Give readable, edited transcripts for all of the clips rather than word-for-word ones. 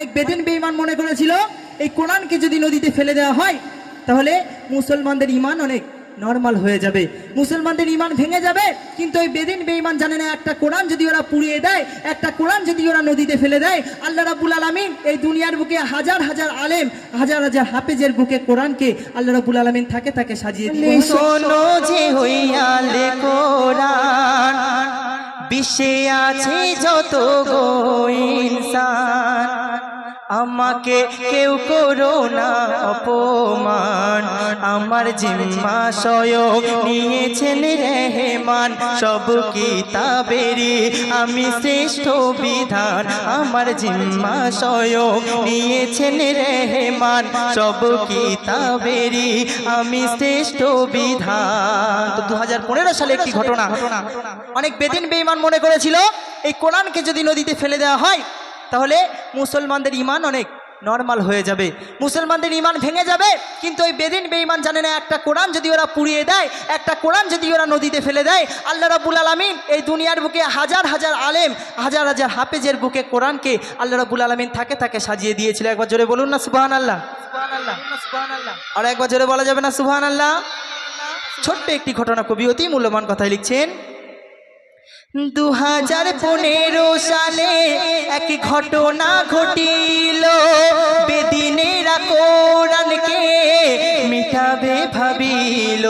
এক বেদিন বেঈমান মনে করেছিল এই কোরআনকে যদি নদীতে ফেলে দেওয়া হয় তাহলে মুসলমানদের ঈমান অনেক নরমাল হয়ে যাবে, মুসলমানদের ঈমান ভেঙে যাবে। কিন্তু এই বেদিন বেঈমান জানে না একটা কোরআন যদি ওরা পুড়িয়ে দেয়, একটা কোরআন যদি ওরা নদীতে ফেলে দেয়, আল্লাহ রাব্বুল আলামিন এই দুনিয়ার বুকে হাজার হাজার আলেম, হাজার হাজার হাফেজের বুকে কোরআনকে আল্লাহ রাব্বুল আলামিন থাকে থাকে সাজিয়ে দিয়ে শোনো যে হইয়া কোরআন বিশ্বে আছে যত গো ইনসান, আমাকে কেউ করো না অপমান, আমার জিম্মা স্বয়ং নিয়েছেন রেহমান, সব কিতাবেরই আমি শ্রেষ্ঠ বিধান, আমার জিম্মা স্বয়ং নিয়েছেন রেহমান, সব কিতাবেরই আমি শ্রেষ্ঠ বিধান। তো 2015 সালে একটি ঘটনা, অনেক বেদিন বেঈমান মনে করেছিল এই কোরআনকে যদি নদীতে ফেলে দেওয়া হয় তাহলে মুসলমানদের ঈমান অনেক নরমাল হয়ে যাবে, মুসলমানদের ঈমান ভেঙে যাবে। কিন্তু ওই বেদিন বেঈমান জানে না একটা কোরআন যদি ওরা পুড়িয়ে দেয়, একটা কোরআন যদি ওরা নদীতে ফেলে দেয়, আল্লাহ রাব্বুল আলামিন এই দুনিয়ার বুকে হাজার হাজার আলেম, হাজার হাজার হাফেজের বুকে কোরআনকে আল্লাহ রাব্বুল আলামিন থাকে থাকে সাজিয়ে দিয়েছিল। একবার জোরে বলুন না সুবহানাল্লাহ, সুবহানাল্লাহ, সুবহানাল্লাহ। আর একবার জোরে বলা যাবে না সুবহানাল্লাহ? ছোট্ট একটি ঘটনা কবি অতি মূল্যবান কথাই লিখছেন। 2015 সালে এক ঘটনা ঘটিল, বেদিনেরা কোরআনকে মিটাবে ভাবিল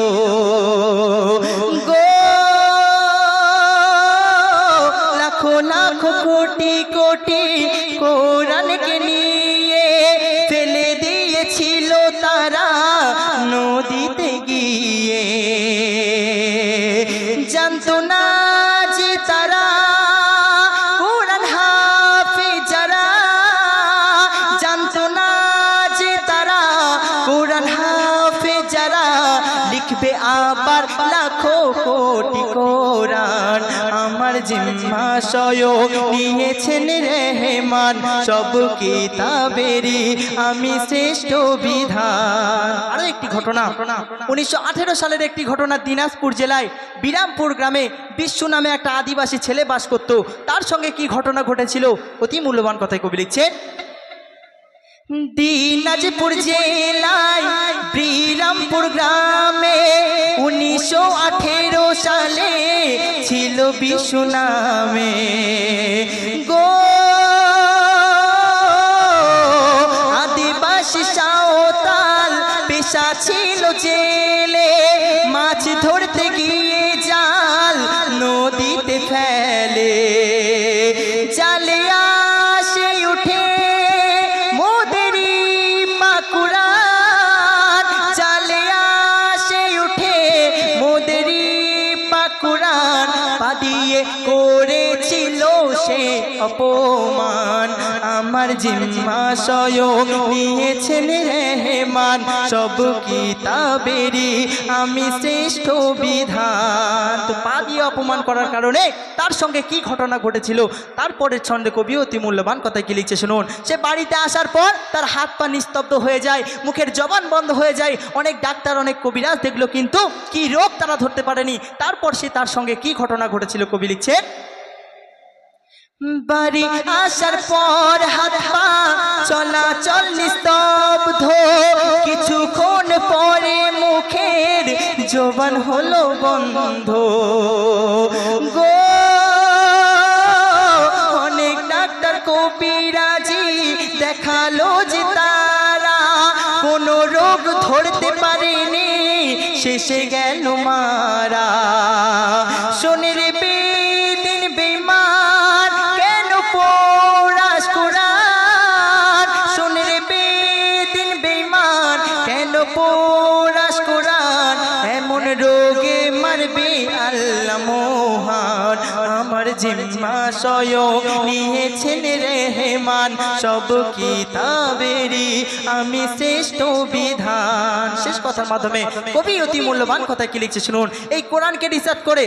গো, লাখো লাখো কোটি কোটি কোরআনকে নিয়ে ফেলে দিয়েছিল তারা নদীতে গিয়ে, জানতো না যে তারা কোরআন হাফেজ যারা, জানতো না যে তারা কোরআন হাফেজ যারা, লিখবে আবার লাখো কোটি কোরআন, আমার জিম্মা স্বয়ং নিয়েছেন রেহমান, সব কিতাবেরই আমি শ্রেষ্ঠ বিধান। আরো একটি ঘটনা, 1918 সালের একটি ঘটনা। দিনাজপুর জেলায় বিরামপুর গ্রামে বিশ্বু নামে একটা আদিবাসী ছেলে বাস করত। তার সঙ্গে কি ঘটনা ঘটেছিল অতি মূল্যবান কথাই কবি লিখছেন। দিনাজপুর জেলায় বিরামপুর গ্রামে 1918 সালে ছিল বিশ্বু নামে গো, আদিবাসী সাঁওতাল পেশা ছিল জেলে, মাছ ধরতে গিয়ে জাল নদীতে ফেলে, জালে আসে উঠে মোদেরই পাকুড়ান, জালে আসে উঠে মোদেরই পাকুড়ান, পা দিয়ে করেছিল সে অপমান, আমার জিম্মা স্বয়ং নিয়েছেন রেহমান, সব কিতাবেরই আমি শ্রেষ্ঠ বিধান। তো পা দিয়ে অপমান করার কারণে তার সঙ্গে কি ঘটনা ঘটেছিল তারপরের ছন্দে কবি অতি মূল্যবান কথা কি লিখছে শুনুন। সে বাড়িতে আসার পর তার হাত পা নিস্তব্ধ হয়ে যায়, মুখের জবান বন্ধ হয়ে যায়, অনেক ডাক্তার অনেক কবিরাজ দেখলো কিন্তু কি রোগ তারা ধরতে পারেনি। তারপর সে তার সঙ্গে কি ঘটনা ঘটেছিল কবি লিখছে। বাড়ি আসার পর হাত পা চলাচল নিস্তব্ধ, কিছুক্ষণ পরে মুখের জবান হলো বন্ধ গো, অনেক ডাক্তার কবিরাজি দেখালো যে তারা কোনো রোগ ধরতে পারেনি, শেষে গেল মারা। শোনে রে বেদিন বেঈমান কেন পড়াস কোরআন, শোনে রে বেদিন বেঈমান কেন পড়াস কোরআন, এমন রোগে মারবে আল্লাহ মহান, আমার জিম্মা স্বয়ং নিয়েছেন রেহমান, সব কিতাবেরই আমি শ্রেষ্ঠ বিধান। শেষ কথার মাধ্যমে কবি অতি মূল্যবান কথা কি লিখছে শুনুন। এই কোরআনকে রিসার্চ করে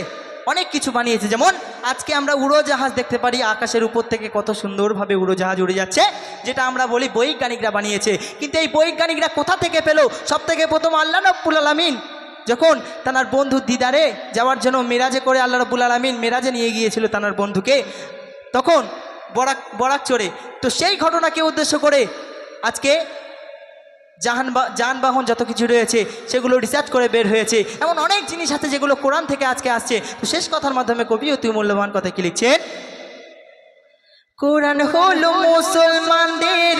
অনেক কিছু বানিয়েছে, যেমন আজকে আমরা উড়োজাহাজ দেখতে পারি, আকাশের উপর থেকে কত সুন্দরভাবে উড়োজাহাজ উড়ে যাচ্ছে, যেটা আমরা বলি বৈজ্ঞানিকরা বানিয়েছে। কিন্তু এই বৈজ্ঞানিকরা কোথা থেকে পেল? সব থেকে প্রথম আল্লাহ রাব্বুল আলামিন যখন তার বন্ধু দিদারে যাওয়ার জন্য মেরাজে করে আল্লাহ রাব্বুল আলামিন মেরাজে নিয়ে গিয়েছিল তার বন্ধুকে, তখন বরাক চড়ে। তো সেই ঘটনাকে উদ্দেশ্য করে আজকে যানবাহন যত কিছু রয়েছে সেগুলো রিসার্চ করে বের হয়েছে, এমন অনেক জিনিস আছে যেগুলো কোরআন থেকে আজকে আসছে। তো শেষ কথার মাধ্যমে কবি অতি মূল্যবান কথা কি লিখছেন, কোরআন হলো মুসলমানদের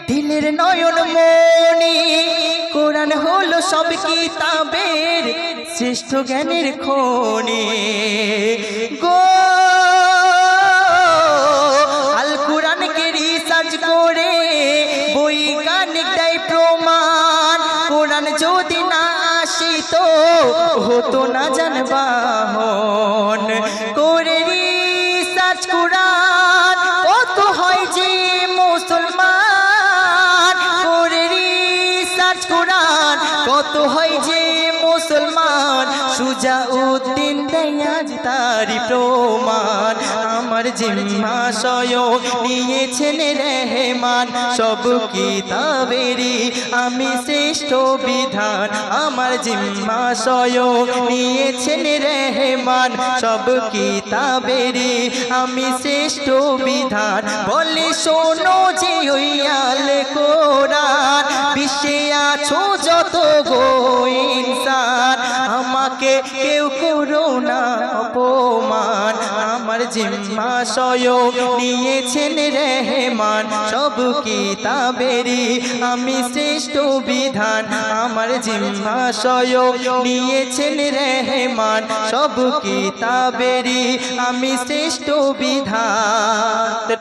দিলের নয়ন মণি, কোরআন হলো সব কিতাবের শ্রেষ্ঠ জ্ঞানের খনি গো। আল কোরআনকে রিসার্চ করে বৈজ্ঞানিক দেয় প্রমাণ, কোরআন যদি না আসিত হতো না যানবাহন। করে রিসার্চ কোরআন কত হয় যে মুসলমান, করে রিসার্চ কোরআন কত হয় যে মুসলমান, সুজাউদ্দিন দেয় আজ তারি প্রমাণ। আমার জিম্মা স্বয়ং নিয়েছেন রহমান, সব কিতাবেরই আমি শ্রেষ্ঠ বিধান। আমার জিম্মা স্বয়ং নিয়েছেন রহমান, সব কিতাবেরই আমি শ্রেষ্ঠ বিধান। বলে শোনো যে ওই আল কোরআন, বিশ্বে আছো যত গো ইনসান, আমাকে কেউ করো না অপমান। আমার জিম্মা স্বয়ং নিয়েছেন রহমান, সব কিতাবেরই আমি শ্রেষ্ঠ বিধান। আমার জিম্মা স্বয়ং নিয়েছেন রহমান, সব কিতাবেরই আমি শ্রেষ্ঠ বিধান।